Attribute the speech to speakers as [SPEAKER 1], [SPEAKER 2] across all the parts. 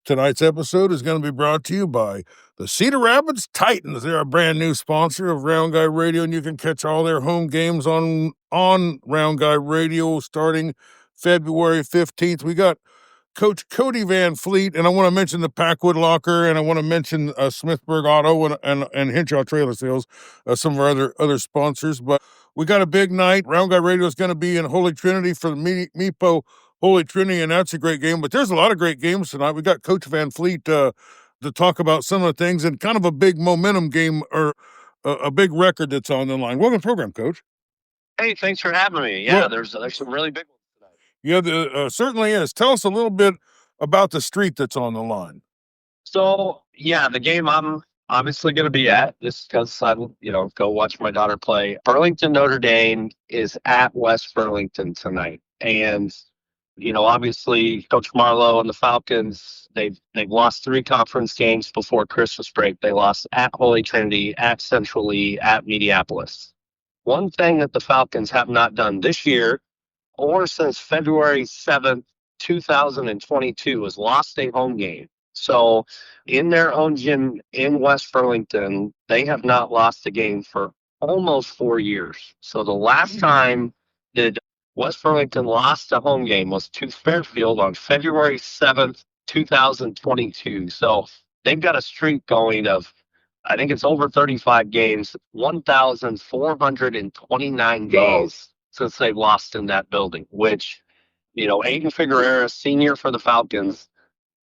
[SPEAKER 1] Tonight's episode is going to be brought to you by the Cedar Rapids Titans. They're a brand new sponsor of Round Guy Radio, and you can catch all their home games on Round Guy Radio starting February 15th. We got Coach Cody Van Fleet, and I want to mention the Packwood Locker, and I want to mention Smithburg Auto and Hinshaw Trailer Sales, some of our other sponsors. But we got a big night. Round Guy Radio is going to be in Holy Trinity for the MEPO Holy Trinity, and that's a great game. But there's a lot of great games tonight. We got Coach Van Fleet to talk about some of the things and kind of a big momentum game or a big record that's on the line. Welcome to the program, Coach.
[SPEAKER 2] Hey, thanks for having me. Yeah, there's some really big ones tonight.
[SPEAKER 1] Yeah, certainly is. Tell us a little bit about the street that's on the line.
[SPEAKER 2] So, yeah, the game I'm obviously going to be at, this because I, go watch my daughter play. Burlington Notre Dame is at West Burlington tonight, and obviously Coach Marlowe and the Falcons, they've lost 3 conference games before Christmas break. They lost at Holy Trinity, at Central Lee, at Mediapolis. One thing that the Falcons have not done this year or since February 7th, 2022 is lost a home game. So in their own gym in West Burlington, they have not lost a game for almost 4 years. So the last time that West Burlington lost a home game was to Fairfield on February 7th, 2022. So they've got a streak going of, I think it's over 35 games, 1,429 games since they've lost in that building, which, Aiden Figueroa, senior for the Falcons,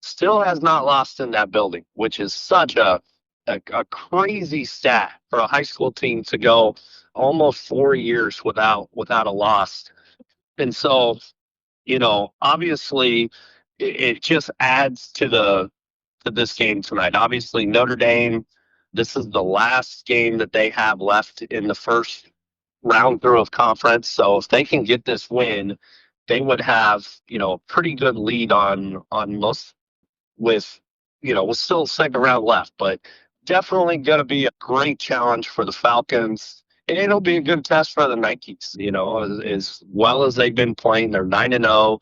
[SPEAKER 2] still has not lost in that building, which is such a crazy stat for a high school team to go almost 4 years without a loss. And so, obviously it just adds to this game tonight. Obviously Notre Dame, this is the last game that they have left in the first round through of conference. So if they can get this win, they would have, a pretty good lead on most with still a second round left, but definitely going to be a great challenge for the Falcons. And it'll be a good test for the Nikes, as well as they've been playing. They're 9-0.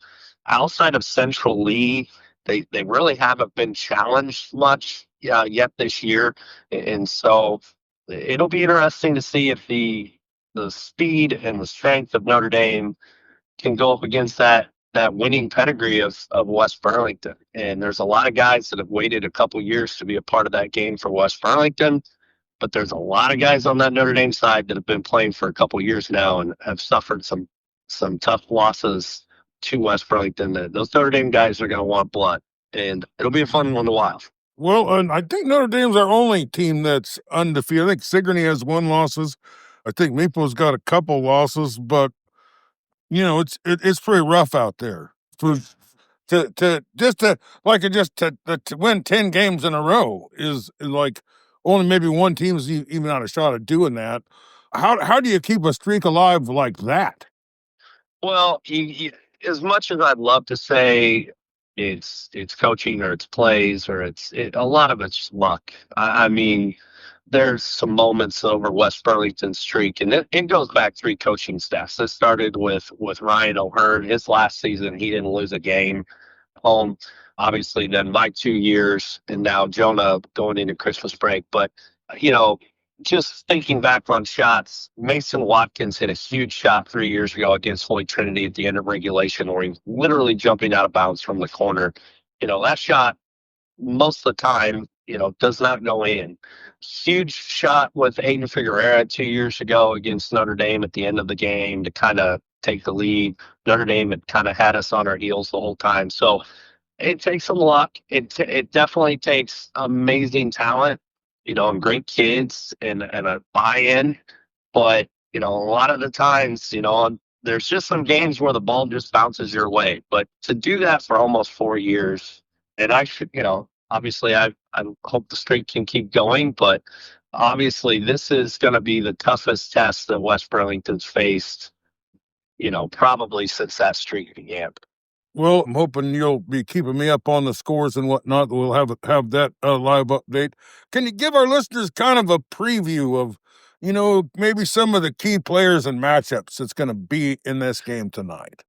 [SPEAKER 2] Outside of Central Lee, they really haven't been challenged much yet this year. And so it'll be interesting to see if the speed and the strength of Notre Dame can go up against that winning pedigree of West Burlington. And there's a lot of guys that have waited a couple years to be a part of that game for West Burlington. But there's a lot of guys on that Notre Dame side that have been playing for a couple years now and have suffered some tough losses to West Burlington. Those Notre Dame guys are going to want blood, and it'll be a fun one to watch.
[SPEAKER 1] Well, and I think Notre Dame's our only team that's undefeated. I think Sigourney has 1 loss. I think Mepo's got a couple losses, but it's pretty rough out there. To win 10 games in a row is like only maybe one team's even had a shot at doing that. How do you keep a streak alive like that?
[SPEAKER 2] Well, as much as I'd love to say it's coaching or it's plays or a lot of it's luck. I mean, there's some moments over West Burlington's streak, and it goes back 3 coaching staffs. It started with Ryan O'Hearn. His last season, he didn't lose a game home. Obviously, then my 2 years, and now Jonah going into Christmas break. But, just thinking back on shots, Mason Watkins hit a huge shot 3 years ago against Holy Trinity at the end of regulation, where he was literally jumping out of bounds from the corner. That shot, most of the time, does not go in. Huge shot with Aiden Figueroa 2 years ago against Notre Dame at the end of the game to kind of take the lead. Notre Dame had kind of had us on our heels the whole time. So it takes some luck. It definitely takes amazing talent, and great kids and a buy-in. But, a lot of the times, there's just some games where the ball just bounces your way. But to do that for almost 4 years, and I should, obviously I hope the streak can keep going, but obviously this is going to be the toughest test that West Burlington's faced, probably since that streak began.
[SPEAKER 1] Well, I'm hoping you'll be keeping me up on the scores and whatnot. We'll have that live update. Can you give our listeners kind of a preview of, maybe some of the key players and matchups that's going to be in this game tonight?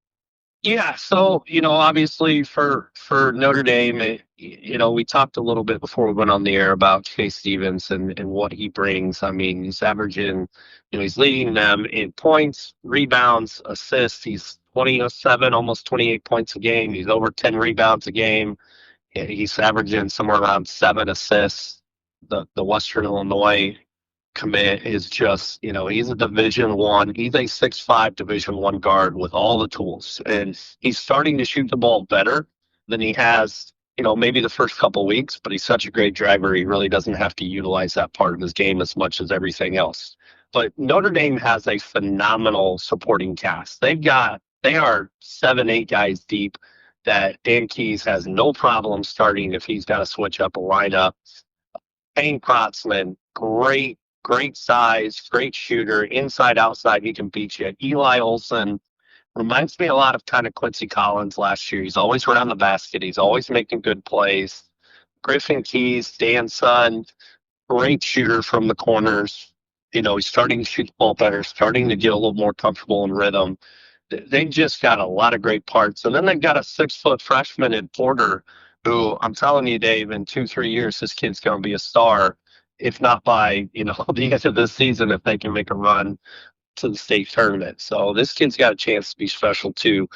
[SPEAKER 2] Yeah, so obviously for Notre Dame, we talked a little bit before we went on the air about Chase Stevens and what he brings. I mean, he's averaging, he's leading them in points, rebounds, assists. He's 27, almost 28 points a game. He's over 10 rebounds a game. He's averaging somewhere around 7 assists. The Western Illinois commit is just, he's a Division 1. He's a 6'5" Division 1 guard with all the tools, and he's starting to shoot the ball better than he has, maybe the first couple weeks. But he's such a great driver, he really doesn't have to utilize that part of his game as much as everything else. But Notre Dame has a phenomenal supporting cast. They are 7, 8 guys deep that Dan Keys has no problem starting if he's got to switch up a lineup. Payne Protzman, great size, great shooter, inside, outside, he can beat you. Eli Olson reminds me a lot of kind of Quincy Collins last year. He's always around the basket. He's always making good plays. Griffin Keys, Dan's son, great shooter from the corners. He's starting to shoot the ball better, starting to get a little more comfortable in rhythm. They just got a lot of great parts. And then they've got a 6-foot freshman in Porter who, I'm telling you, Dave, in 2-3 years, this kid's going to be a star, if not by, the end of the season, if they can make a run to the state tournament. So this kid's got a chance to be special too.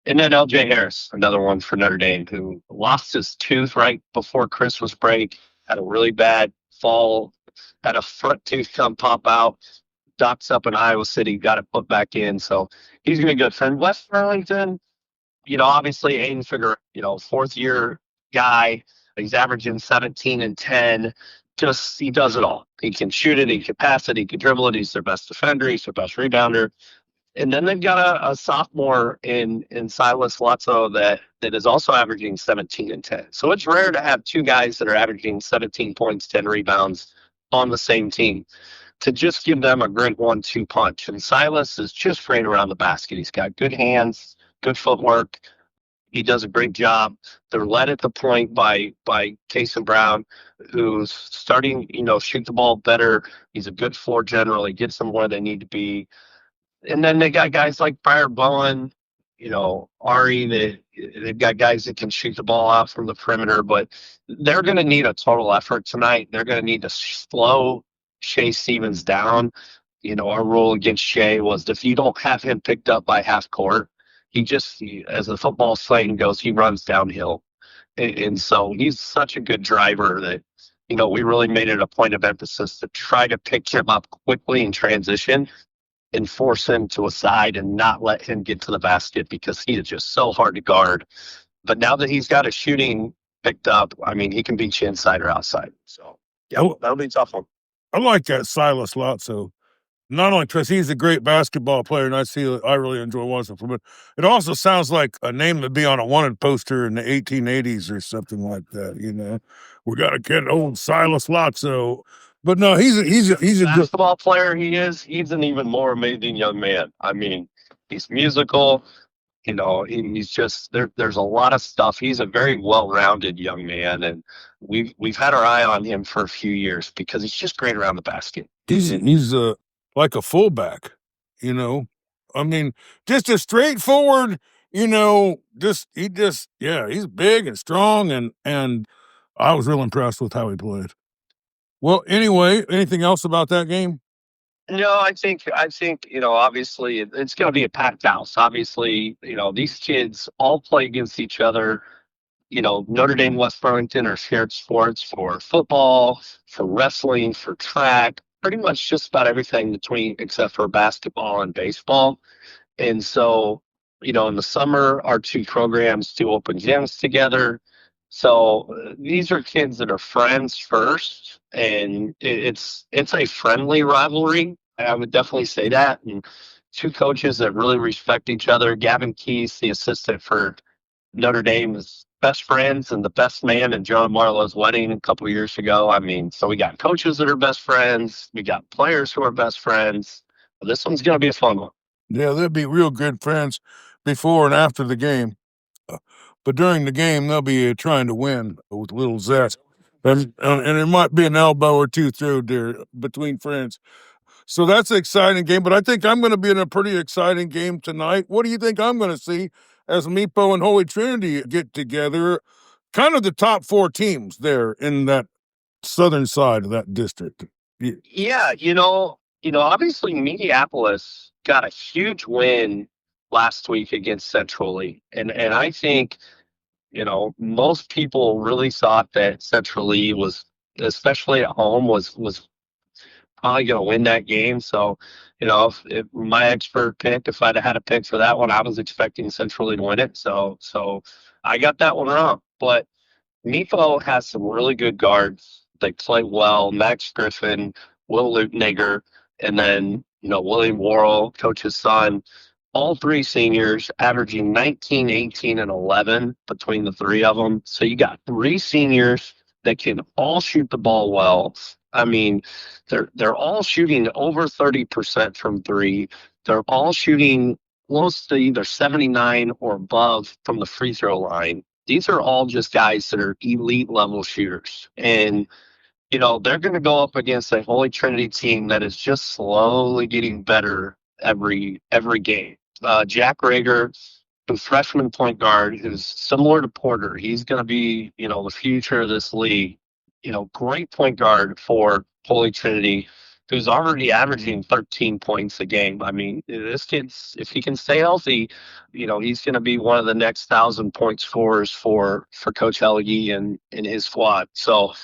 [SPEAKER 2] And then LJ Harris, another one for Notre Dame, who lost his tooth right before Christmas break, had a really bad fall, had a front tooth come pop out, docs up in Iowa City, got it put back in. So he's going to be good. For West Burlington, obviously Aiden Figure, fourth year guy. He's averaging 17 and 10. Just, he does it all. He can shoot it, he can pass it, he can dribble it. He's their best defender, he's their best rebounder. And then they've got a sophomore in Silas Lotso that is also averaging 17 and 10. So it's rare to have two guys that are averaging 17 points, 10 rebounds on the same team, to just give them a great 1-2 punch. And Silas is just great around the basket. He's got good hands, good footwork. He does a great job. They're led at the point by Cason Brown, who's starting, shoot the ball better. He's a good floor general. He gets them where they need to be. And then they got guys like Prior Bowen, Ari. They've got guys that can shoot the ball out from the perimeter, but they're going to need a total effort tonight. They're going to need to slow Shea Stevens down. Our rule against Shea was if you don't have him picked up by half court, as the football slang goes, he runs downhill. And so he's such a good driver that, we really made it a point of emphasis to try to pick him up quickly in transition and force him to a side and not let him get to the basket, because he is just so hard to guard. But now that he's got his shooting picked up, I mean, he can beat you inside or outside. So, yeah, that'll be a tough one.
[SPEAKER 1] I like that Silas Lotso. Not only because he's a great basketball player, and I really enjoy watching from it. It also sounds like a name to be on a wanted poster in the 1880s or something like that. We got to get old Silas Lotso. But no, he's a good
[SPEAKER 2] basketball player. He's an even more amazing young man. I mean, he's musical. He's just there's a lot of stuff. He's a very well-rounded young man, and we've had our eye on him for a few years because he's just great around the basket.
[SPEAKER 1] He's like a fullback, I mean, just a straightforward, he's big and strong, and I was real impressed with how he played. Well, anyway, anything else about that game?
[SPEAKER 2] No, I think obviously it's going to be a packed house. Obviously, these kids all play against each other. Notre Dame, West Burlington are shared sports for football, for wrestling, for track, pretty much just about everything except for basketball and baseball. And so, in the summer, our two programs do open gyms together. So these are kids that are friends first, and it's a friendly rivalry. I would definitely say that. And two coaches that really respect each other. Gavin Keys, the assistant for Notre Dame, is best friends and the best man in John Marlowe's wedding a couple of years ago. I mean, so we got coaches that are best friends. We got players who are best friends. This one's going to be a fun one.
[SPEAKER 1] Yeah, they'll be real good friends before and after the game. But during the game, they'll be trying to win with little zest. And it might be an elbow or two through there between friends. So that's an exciting game. But I think I'm going to be in a pretty exciting game tonight. What do you think I'm going to see? as MEPO and Holy Trinity get together, kind of the top 4 teams there in that southern side of that district.
[SPEAKER 2] Yeah, obviously Minneapolis got a huge win last week against Central Lee. And I think, most people really thought that Central Lee was, especially at home, was probably going to win that game. So, if my expert pick, if I'd have had a pick for that one, I was expecting Central Lee to win it. So I got that one wrong. But MEPO has some really good guards. They play well. Max Griffin, Will Lutniger, and then, William Worrell, coach's son. All 3 seniors averaging 19, 18, and 11 between the 3 of them. So you got 3 seniors that can all shoot the ball well. I mean, they're all shooting over 30% from 3. They're all shooting close to either 79 or above from the free throw line. These are all just guys that are elite level shooters. And, they're going to go up against a Holy Trinity team that is just slowly getting better every game. Jack Rager, the freshman point guard, who's similar to Porter. He's going to be, the future of this league. Great point guard for Holy Trinity, who's already averaging 13 points a game. I mean, this kid's, if he can stay healthy, he's going to be one of the next 1,000-point scorers for Coach Helge and his squad. So,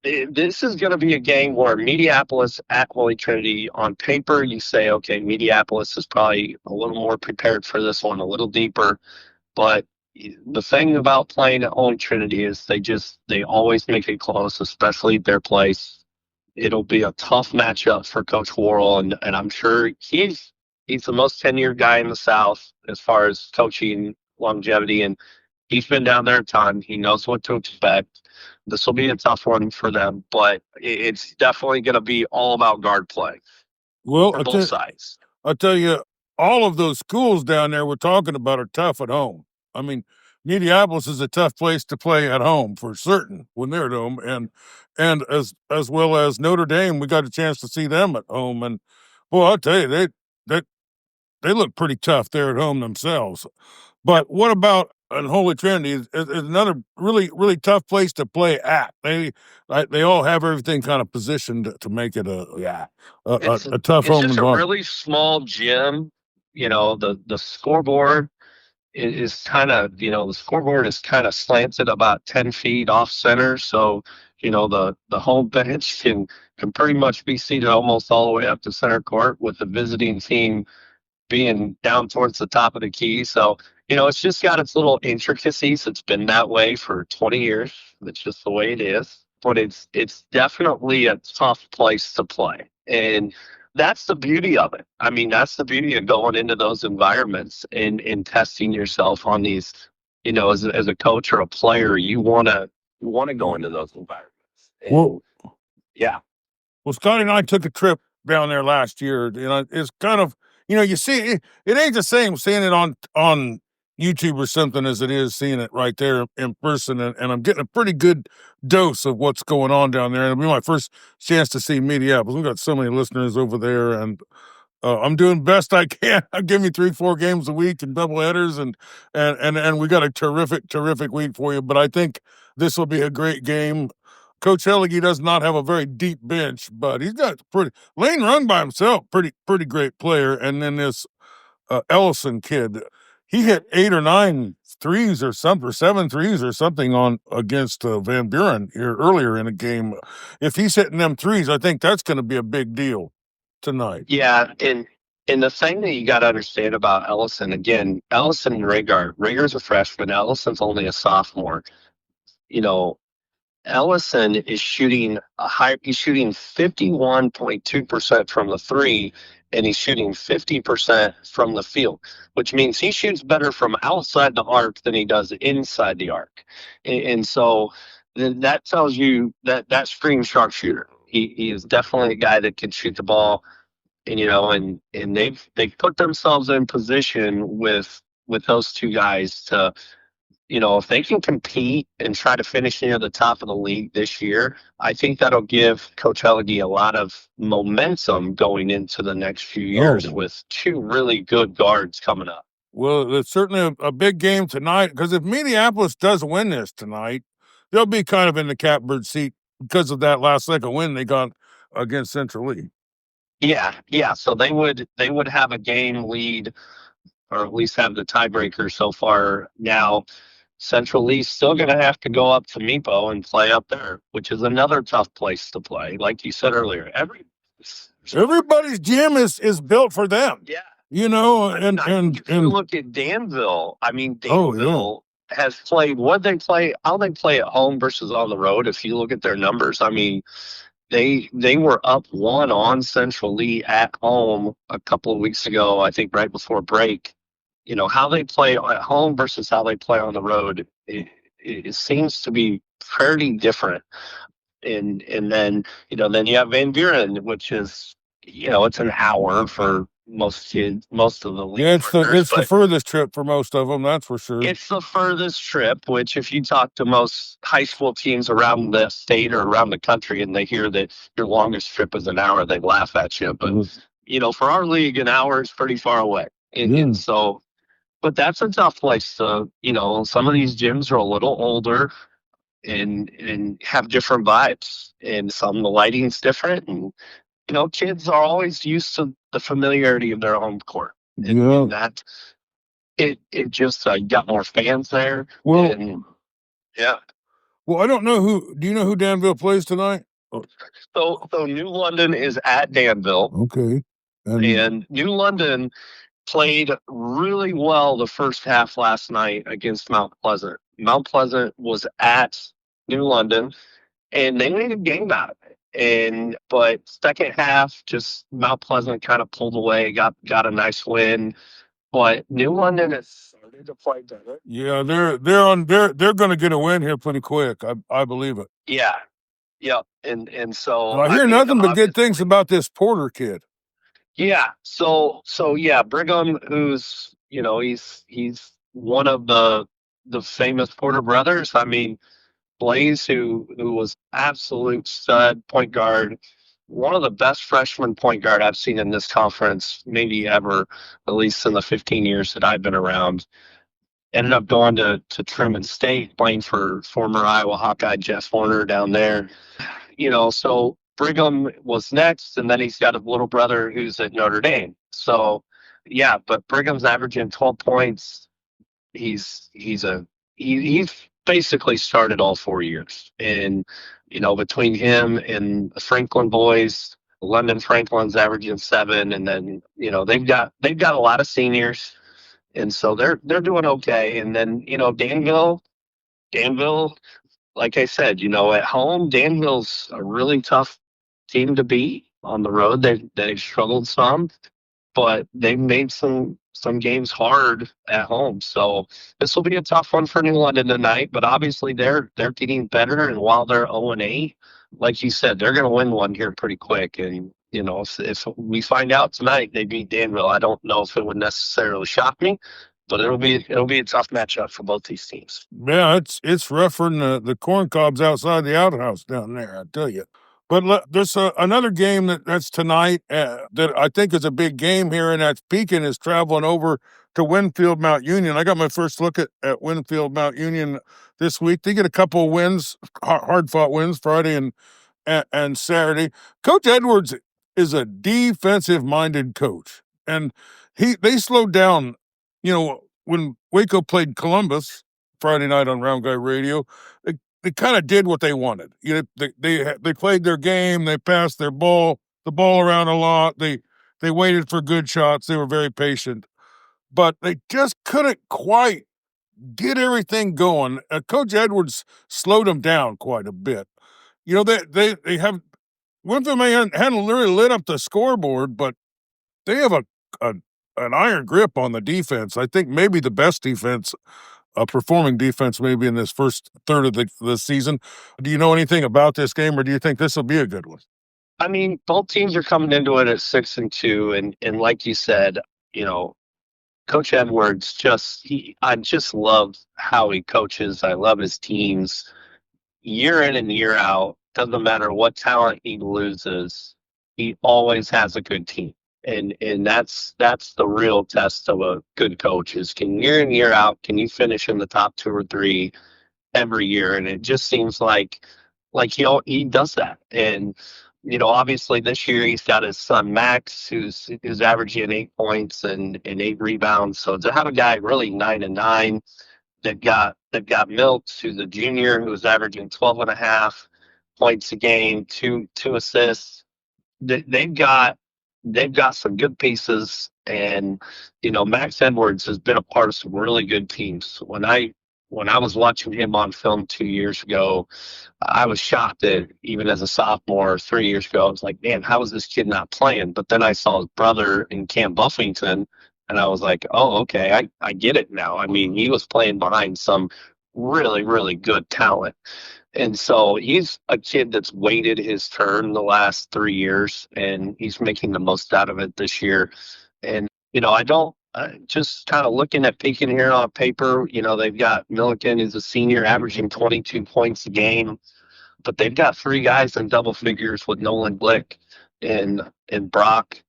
[SPEAKER 2] this is going to be a game where Minneapolis at Holy Trinity, on paper, you say, okay, Minneapolis is probably a little more prepared for this one, a little deeper. But the thing about playing at Holy Trinity is they always make it close, especially their place. It'll be a tough matchup for Coach Worrell, and I'm sure he's the most tenured guy in the South as far as coaching longevity, and he's been down there a ton. He knows what to expect. This will be a tough one for them, but it's definitely going to be all about guard play
[SPEAKER 1] Well,
[SPEAKER 2] for both sides.
[SPEAKER 1] I'll tell you, all of those schools down there we're talking about are tough at home. I mean, Minneapolis is a tough place to play at home for certain when they're at home, and as well as Notre Dame, we got a chance to see them at home, and boy, I'll tell you, they look pretty tough there at home themselves. But what about Holy Trinity? Is another really really tough place to play at. They all have everything kind of positioned to make it a tough
[SPEAKER 2] It's
[SPEAKER 1] home
[SPEAKER 2] just a
[SPEAKER 1] environment.
[SPEAKER 2] really small gym. The scoreboard is kind of, the scoreboard is kind of slanted about 10 feet off center. So, the home bench can pretty much be seated almost all the way up to center court, with the visiting team being down towards the top of the key. So, it's just got its little intricacies. It's been that way for 20 years. That's just the way it is. But it's definitely a tough place to play. And that's the beauty of it. I mean, that's the beauty of going into those environments and testing yourself on these, as a coach or a player, you wanna go into those environments. And,
[SPEAKER 1] Well,
[SPEAKER 2] yeah.
[SPEAKER 1] Well, Scotty and I took a trip down there last year. It's kind of, you see it ain't the same seeing it on YouTube or something as it is seeing it right there in person. And I'm getting a pretty good dose of what's going on down there. And it'll be my first chance to see Minneapolis. We've got so many listeners over there, and I'm doing best I can. I'm giving you 3-4 games a week and double headers, and we got a terrific week for you. But I think this will be a great game. Coach Helge does not have a very deep bench, but he's got Lane Run by himself, pretty great player. And then this Ellison kid, he hit 8 or 9 threes or something, or 7 threes or something on against Van Buren here earlier in a game. If he's hitting them threes, I think that's going to be a big deal tonight.
[SPEAKER 2] Yeah, and the thing that you got to understand about Ellison, again, Ellison and Rager's a freshman. Ellison's only a sophomore. Ellison is shooting he's shooting 51.2% from the 3, and he's shooting 50% from the field, which means he shoots better from outside the arc than he does inside the arc. And so that tells you that screams sharpshooter. He is definitely a guy that can shoot the ball. And and they've put themselves in position with those 2 guys to, if they can compete and try to finish near the top of the league this year, I think that'll give Coach Helge a lot of momentum going into the next few years with 2 really good guards coming up.
[SPEAKER 1] Well, it's certainly a big game tonight because if Minneapolis does win this tonight, they'll be kind of in the catbird seat because of that last second win they got against Central Lee.
[SPEAKER 2] Yeah. So they would have a game lead, or at least have the tiebreaker so far. Now, Central Lee's still going to have to go up to MEPO and play up there, which is another tough place to play. Like you said earlier,
[SPEAKER 1] Everybody's gym is built for them.
[SPEAKER 2] yeah.
[SPEAKER 1] You know,
[SPEAKER 2] I think if you look at Danville, I mean, Danville has played what they play, how they play at home versus on the road. If you look at their numbers, I mean, they were up one on Central Lee at home a couple of weeks ago, I think right before break. You know, how they play at home versus how they play on the road, it seems to be fairly different. And then, then you have Van Buren, which is, it's an hour for most kids, most of the league
[SPEAKER 1] yeah,
[SPEAKER 2] partners,
[SPEAKER 1] it's the furthest trip for most of them, that's for sure.
[SPEAKER 2] it's the furthest trip, which if you talk to most high school teams around the state or around the country and they hear that your longest trip is an hour, they laugh at you. But, for our league, an hour is pretty far away. And so, but that's a tough place to, some of these gyms are a little older and have different vibes, and some the lighting's different, and kids are always used to the familiarity of their home court, and that it just got more fans there.
[SPEAKER 1] Well,
[SPEAKER 2] yeah.
[SPEAKER 1] Well, I don't know who. Do you know who Danville plays tonight?
[SPEAKER 2] So New London is at Danville.
[SPEAKER 1] Okay,
[SPEAKER 2] and New London played really well the first half last night against Mount Pleasant. Mount Pleasant was at New London, and they made a game out of it. But second half, just Mount Pleasant kind of pulled away, got a nice win. But New London has started to play better.
[SPEAKER 1] Yeah, they're going to get a win here pretty quick. I believe it.
[SPEAKER 2] Yeah, and so
[SPEAKER 1] I hear nothing but good things about this Porter kid.
[SPEAKER 2] Yeah. So yeah, Brigham, who's he's one of the famous Porter brothers. I mean, Blaze, who was absolute stud point guard, one of the best freshman point guard I've seen in this conference, maybe ever, at least in the 15 years that I've been around. Ended up going to Truman State, playing for former Iowa Hawkeye Jeff Horner down there. So Brigham was next, and then he's got a little brother who's at Notre Dame. So, yeah, but Brigham's averaging 12 points. He's basically started all 4 years, and between him and the Franklin boys, London Franklin's averaging 7, and then they've got a lot of seniors, and so they're doing okay. And then Danville, like I said, at home, Danville's a really tough team to beat. On the road, they've struggled some, but they've made some games hard at home. So this will be a tough one for New London tonight. But obviously, they're getting better, and while they're 0-8, like you said, they're going to win one here pretty quick. And if we find out tonight they beat Danville, I don't know if it would necessarily shock me. But it'll be a tough matchup for both these teams.
[SPEAKER 1] Yeah, it's rougher than the corn cobs outside the outhouse down there, I tell you. But there's another game that's tonight that I think is a big game here, and that's Pekin is traveling over to Winfield Mount Union. I got my first look at Winfield Mount Union this week. They get a couple of wins, hard-fought wins, Friday and Saturday. Coach Edwards is a defensive-minded coach, and they slowed down. When Waco played Columbus Friday night on Round Guy Radio, they kind of did what they wanted. They played their game. They passed the ball around a lot. They waited for good shots. They were very patient, but they just couldn't quite get everything going. Coach Edwards slowed them down quite a bit. They have Winfield hadn't really lit up the scoreboard, but they have an iron grip on the defense. I think maybe the best defense, performing defense, maybe in this first third of the season. Do you know anything about this game, or do you think this will be a good one?
[SPEAKER 2] I mean, both teams are coming into it at 6-2, and like you said, Coach Edwards I just love how he coaches. I love his teams year in and year out. Doesn't matter what talent he loses, he always has a good team. And that's the real test of a good coach is can year in, year out, can you finish in the top two or three every year? And it just seems like he does that. And obviously this year he's got his son Max, who's averaging 8 points and 8 rebounds. So to have a guy really 9 and 9, they've got Milks, who's a junior, who's averaging 12.5 points a game, two assists. They've got some good pieces, and Max Edwards has been a part of some really good teams. When I was watching him on film 2 years ago, I was shocked that even as a sophomore 3 years ago, I was like, man, how is this kid not playing? But then I saw his brother in Camp Buffington, and I was like, oh, okay, I get it now. I mean, he was playing behind some really, really good talent. And so he's a kid that's waited his turn the last 3 years, and he's making the most out of it this year. And, I don't, just kind of looking at peeking here on paper, they've got Milliken, who's a senior, averaging 22 points a game, but they've got three guys in double figures with Nolan Glick and Brock.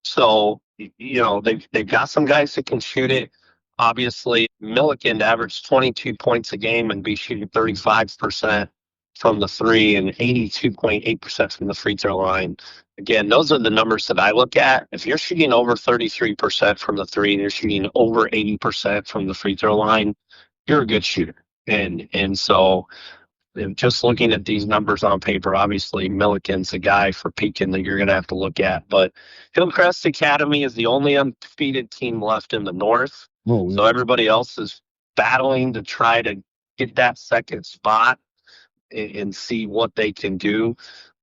[SPEAKER 2] So, they've got some guys that can shoot it. Obviously, Milliken averaged 22 points a game and be shooting 35% from the three and 82.8% from the free throw line. Again, those are the numbers that I look at. If you're shooting over 33% from the three and you're shooting over 80% from the free throw line, you're a good shooter. And so just looking at these numbers on paper, obviously Milliken's a guy for peaking that you're going to have to look at. But Hillcrest Academy is the only undefeated team left in the North.
[SPEAKER 1] Oh,
[SPEAKER 2] So everybody else is battling to try to get that second spot and see what they can do.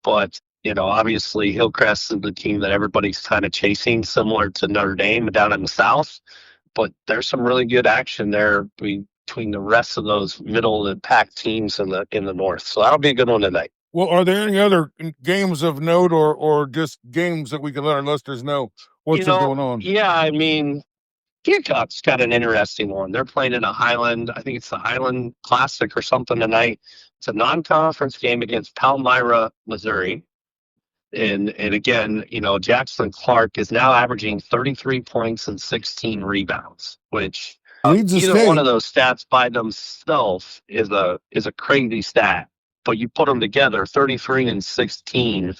[SPEAKER 2] But, obviously Hillcrest is the team that everybody's kind of chasing, similar to Notre Dame down in the South. But there's some really good action there between the rest of those middle of the pack teams in the North. So that'll be a good one tonight.
[SPEAKER 1] well, are there any other games of note or just games that we can let our listeners know what's going on?
[SPEAKER 2] Yeah, I mean, Keokuk's got an interesting one. They're playing in a Highland, I think it's the Highland Classic or something tonight. It's a non-conference game against Palmyra, Missouri. And again, Jackson Clark is now averaging 33 points and 16 rebounds, which
[SPEAKER 1] Leads the
[SPEAKER 2] either
[SPEAKER 1] state.
[SPEAKER 2] one of those stats by themselves is a crazy stat. But you put them together, 33 and 16,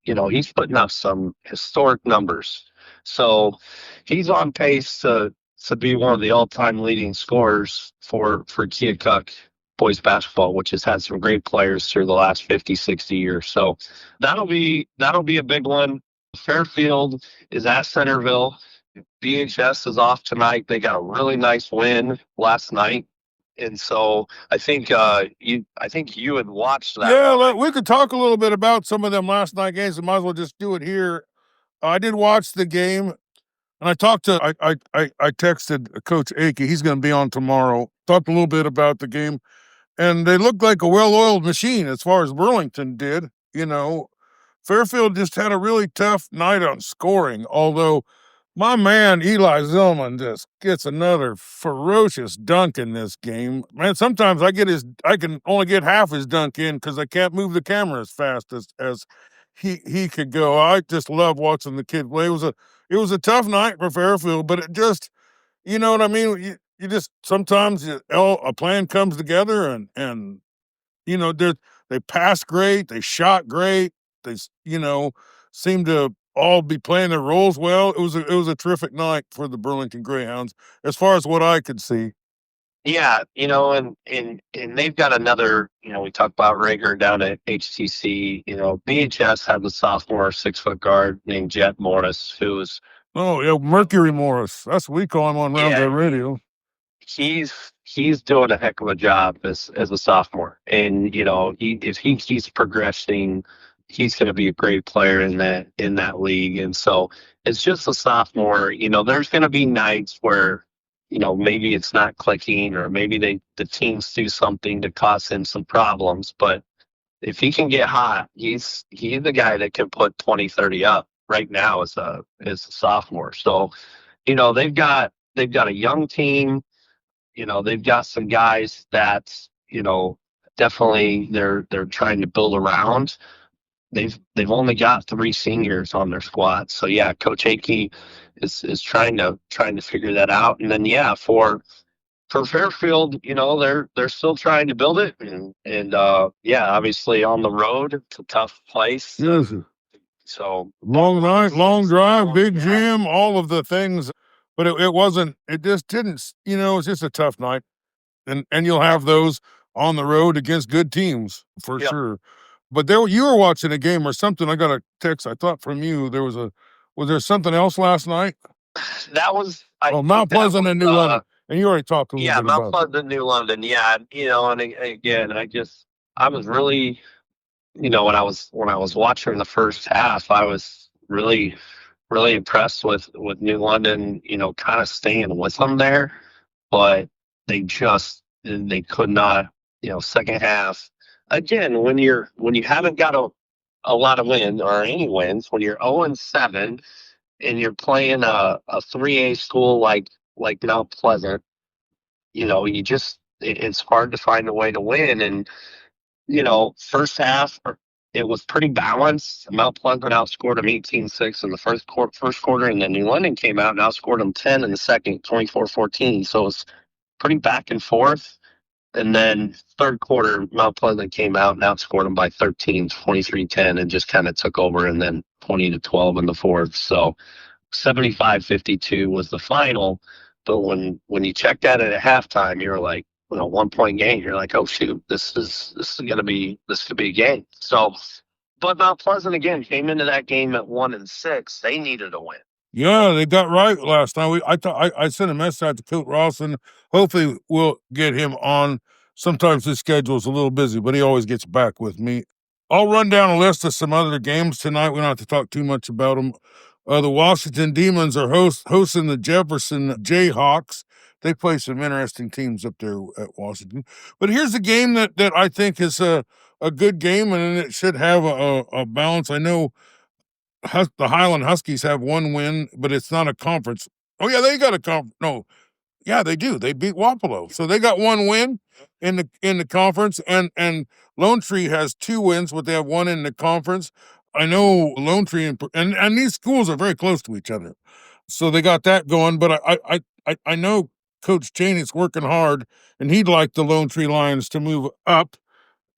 [SPEAKER 2] he's putting up some historic numbers. So he's on pace to be one of the all-time leading scorers for Keokuk boys basketball, which has had some great players through the last 50, 60 years. So that'll be a big one. Fairfield is at Centerville. BHS is off tonight. They got a really nice win last night. And so I think you had watched that.
[SPEAKER 1] Yeah, we could talk a little bit about some of them last night games. We might as well just do it here. I did watch the game, and I texted Coach Akey. He's going to be on tomorrow. Talked a little bit about the game, and they looked like a well-oiled machine as far as Burlington did. Fairfield just had a really tough night on scoring, although my man Eli Zillman just gets another ferocious dunk in this game. Man, sometimes I can only get half his dunk in because I can't move the camera as fast as he could go. I just love watching the kid play. It was a tough night for Fairfield, but it just, you know what I mean? You just sometimes a plan comes together and they passed great, they shot great, they seemed to all be playing their roles well. It was a terrific night for the Burlington Greyhounds as far as what I could see.
[SPEAKER 2] Yeah, and they've got another, we talked about Rager down at HTC. BHS had the sophomore 6-foot guard named Jet Morris, who was
[SPEAKER 1] Mercury Morris. That's what we call him on Round Guy Radio.
[SPEAKER 2] He's doing a heck of a job as a sophomore, and if he keeps progressing, he's going to be a great player in that league. And so it's just a sophomore. There's going to be nights where maybe it's not clicking, or maybe the teams do something to cause him some problems. But if he can get hot, he's the guy that can put 20, 30 up right now as a sophomore. So they've got a young team. They've got some guys that definitely they're trying to build around. they've only got 3 seniors on their squad. So yeah, Coach Akey is trying to figure that out. And then yeah, for Fairfield, they're still trying to build it, and yeah, obviously on the road, it's a tough place.
[SPEAKER 1] Yes.
[SPEAKER 2] So
[SPEAKER 1] Long night, long drive, big gym, all of the things. But it wasn't, it just didn't, it's just a tough night. And you'll have those on the road against good teams for sure. But you were watching a game or something. I got a text, I thought from you. Was there something else last night?
[SPEAKER 2] That was
[SPEAKER 1] Mount Pleasant and New London. And you already talked a little bit about
[SPEAKER 2] Mount Pleasant, New London. Yeah, and again, I was really, when I was watching the first half, I was really impressed with New London, kind of staying with them there, but they could not, second half. Again, when you haven't got a lot of wins or any wins, when you're 0-7 and you're playing a 3A school like Mount Pleasant, it's hard to find a way to win. And first half, it was pretty balanced. Mount Pleasant outscored them 18-6 in the first quarter, and then New London came out and outscored them 10 in the second, 24-14. So it was pretty back and forth. And then third quarter, Mount Pleasant came out and outscored them by 13, 23-10, and just kind of took over, and then 20-12 in the fourth. So 75-52 was the final. But when you checked at it at halftime, you were like, 1-point game. You're like, oh shoot, this could be a game. So, but Mount Pleasant again came into that game at 1-6. They needed a win.
[SPEAKER 1] Yeah, they got right last time. I sent a message out to Coach Rawson. Hopefully, we'll get him on. Sometimes his schedule's a little busy, but he always gets back with me. I'll run down a list of some other games tonight. We don't have to talk too much about them. The Washington Demons are hosting the Jefferson Jayhawks. They play some interesting teams up there at Washington. But here's a game that I think is a good game, and it should have a balance. I know the Highland Huskies have one win, but it's not a conference. Oh yeah, they got a conference. No, yeah, they do. They beat Wapello, so they got one win in the conference. And Lone Tree has 2 wins, but they have one in the conference. I know Lone Tree and these schools are very close to each other, so they got that going. But I know Coach Cheney's working hard, and he'd like the Lone Tree Lions to move up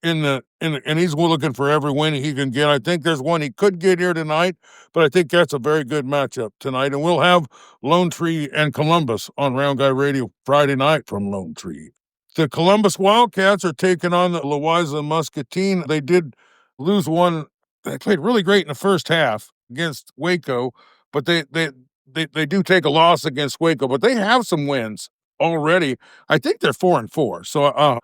[SPEAKER 1] and he's looking for every win he can get. I think there's one he could get here tonight, but I think that's a very good matchup tonight. And we'll have Lone Tree and Columbus on Round Guy Radio Friday night from Lone Tree. The Columbus Wildcats are taking on the Louisa Muscatine. They did lose one. They played really great in the first half against Waco, but they do take a loss against Waco, but they have some wins already. I think they're 4-4. So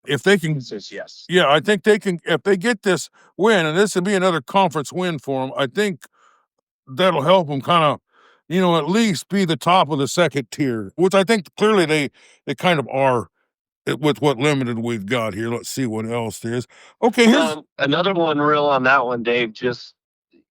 [SPEAKER 1] if they can,
[SPEAKER 2] yes,
[SPEAKER 1] yeah, I think they can. If they get this win, and this would be another conference win for them, I think that'll help them kind of, at least be the top of the second tier, which I think clearly they kind of are with what limited we've got here. Let's see what else there is. Okay, here's
[SPEAKER 2] another one real on that one, Dave. Just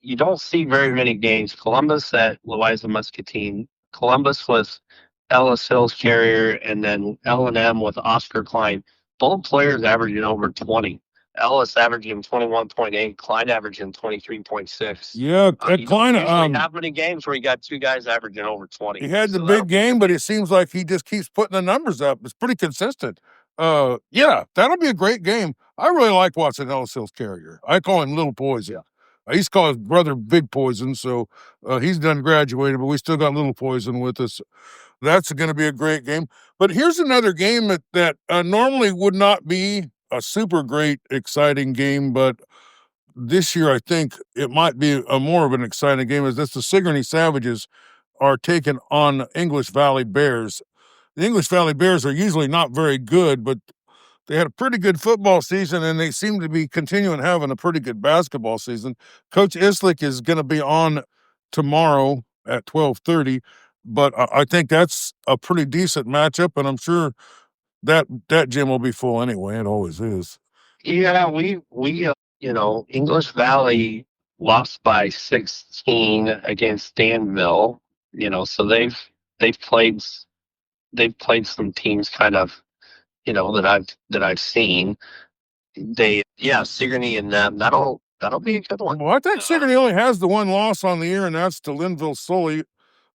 [SPEAKER 2] you don't see very many games. Columbus at Louisa Muscatine. Columbus with Ellis Hills Carrier, and then L&M with Oscar Klein. Both players averaging over 20. Ellis averaging 21.8, Klein averaging 23.6.
[SPEAKER 1] Yeah, Klein
[SPEAKER 2] usually have many games where you got 2 guys averaging over 20.
[SPEAKER 1] He had the big game, but it seems like he just keeps putting the numbers up. It's pretty consistent. Yeah, that'll be a great game. I really like watching Ellis Hills Carrier. I call him Little Poison. I used to call his brother Big Poison, so he's done graduated, but we still got Little Poison with us. That's going to be a great game. But here's another game that normally would not be a super great, exciting game, but this year I think it might be a more of an exciting game. Is this the Sigourney Savages are taking on English Valley Bears. The English Valley Bears are usually not very good, but they had a pretty good football season, and they seem to be continuing having a pretty good basketball season. Coach Islick is going to be on tomorrow at 12:30. But I think that's a pretty decent matchup, and I'm sure that gym will be full anyway. It always is.
[SPEAKER 2] Yeah, we English Valley lost by 16 against Danville. So they've played some teams kind of that I've seen. Sigourney and them. That'll be a good one.
[SPEAKER 1] Well, I think Trinity only has the one loss on the year, and that's to Linville Sully.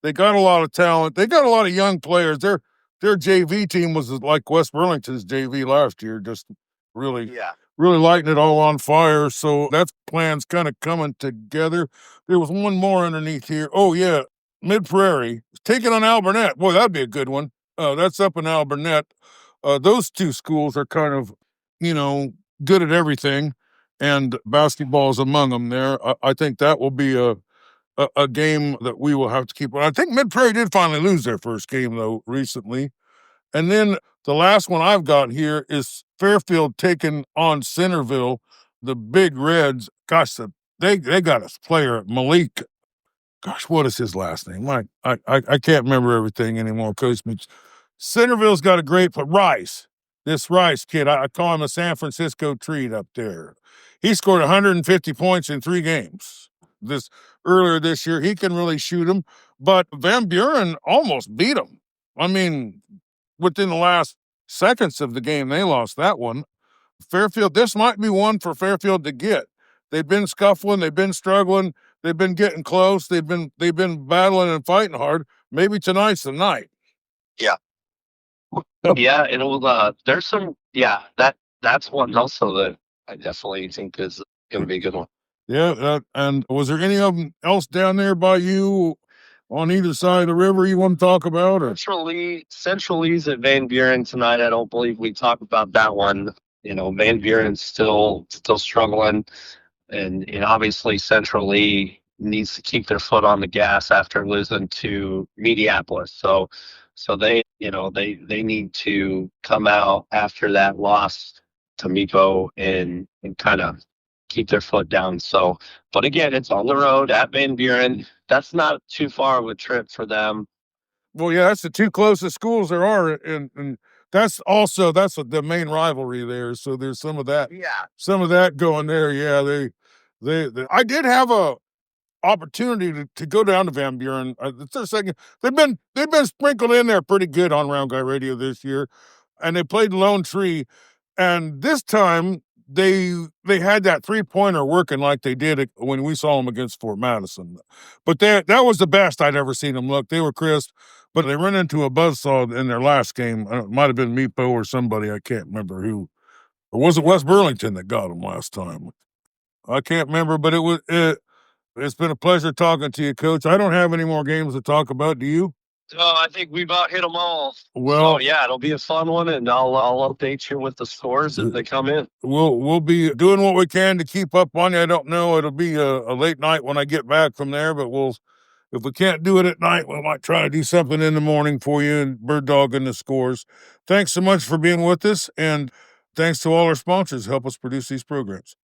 [SPEAKER 1] They got a lot of talent. They got a lot of young players. Their JV team was like West Burlington's JV last year, just really, really lighting it all on fire. So that plan's kind of coming together. There was one more underneath here. Oh yeah, Mid Prairie taking on Alburnett. Boy, that'd be a good one. That's up in Alburnett. Those two schools are kind of, good at everything, and basketball is among them. There, I think that will be a game that we will have to keep on. I think Mid Prairie did finally lose their first game, though, recently. And then the last one I've got here is Fairfield taking on Centerville, the Big Reds. Gosh, they got a player, Malik. Gosh, what is his last name? I can't remember everything anymore, Coach Mitch. Centerville's got a great player, Rice. This Rice kid, I call him a San Francisco treat up there. He scored 150 points in 3 games earlier this year. He can really shoot them, but Van Buren almost beat him. I mean, within the last seconds of the game, they lost that one. Fairfield, this might be one for Fairfield to get. They've been scuffling, they've been struggling, they've been getting close, they've been battling and fighting hard. Maybe tonight's the night.
[SPEAKER 2] Yeah. Yeah, it'll there's some that's one also that I definitely think is gonna be a good one.
[SPEAKER 1] Yeah, and was there any of them else down there by you on either side of the river you want to talk about? Or?
[SPEAKER 2] Central Lee's at Van Buren tonight. I don't believe we talked about that one. Van Buren's still struggling, and obviously Central Lee needs to keep their foot on the gas after losing to Mediapolis. So they need to come out after that loss to MEPO and kind of keep their foot down. So, but again, it's on the road at Van Buren. That's not too far of a trip for them.
[SPEAKER 1] Well, yeah, that's the 2 closest schools there are, and that's what the main rivalry there. So there's some of that going there. Yeah, they I did have a opportunity to go down to Van Buren. It's their second. They've been sprinkled in there pretty good on Round Guy Radio this year, and they played Lone Tree, and this time they had that 3-pointer working like they did when we saw them against Fort Madison. But that was the best I'd ever seen them look. They were crisp, but they ran into a buzzsaw in their last game. It might have been MEPO or somebody, I can't remember who. Or was it West Burlington that got them last time? I can't remember, but it's been a pleasure talking to you, Coach. I don't have any more games to talk about. Do you?
[SPEAKER 2] Oh, I think we've about hit them all.
[SPEAKER 1] Well,
[SPEAKER 2] so, yeah, it'll be a fun one, and I'll update you with the scores as they come in.
[SPEAKER 1] We'll be doing what we can to keep up on you. I don't know. It'll be a late night when I get back from there, but if we can't do it at night, we might try to do something in the morning for you and bird dogging the scores. Thanks so much for being with us, and thanks to all our sponsors who help us produce these programs.